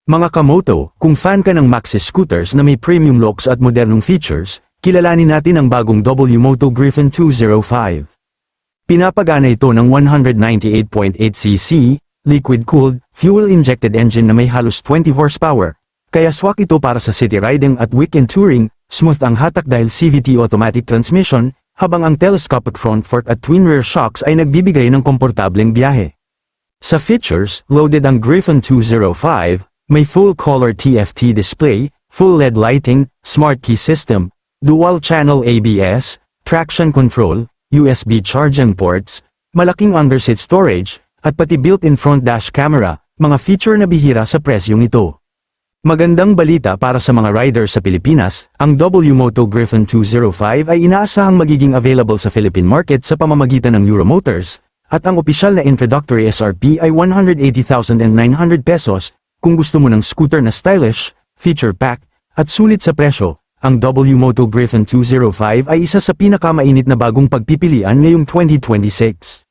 Mga kamoto, kung fan ka ng Maxxis scooters na may premium looks at modernong features, kilalanin natin ang bagong W-Moto Griffon 205. Pinapagana ito ng 198.8cc, liquid-cooled, fuel-injected engine na may halos 20 horsepower. Kaya swak ito para sa city riding at weekend touring, smooth ang hatak dahil CVT automatic transmission, habang ang telescopic front fork at twin rear shocks ay nagbibigay ng komportableng biyahe. Sa features, loaded ang Griffon 205, may full-color TFT display, full LED lighting, smart key system, dual-channel ABS, traction control, USB charging ports, malaking underseat storage, at pati built-in front dash camera, mga feature na bihira sa presyong ito. Magandang balita para sa mga rider sa Pilipinas, ang W-Moto Griffon 205 ay inaasahang magiging available sa Philippine market sa pamamagitan ng Euromotors, at ang opisyal na introductory SRP ay 180,900 pesos. Kung gusto mo ng scooter na stylish, feature-packed, at sulit sa presyo, ang W-Moto Griffon 205 ay isa sa pinakamainit na bagong pagpipilian ngayong 2026.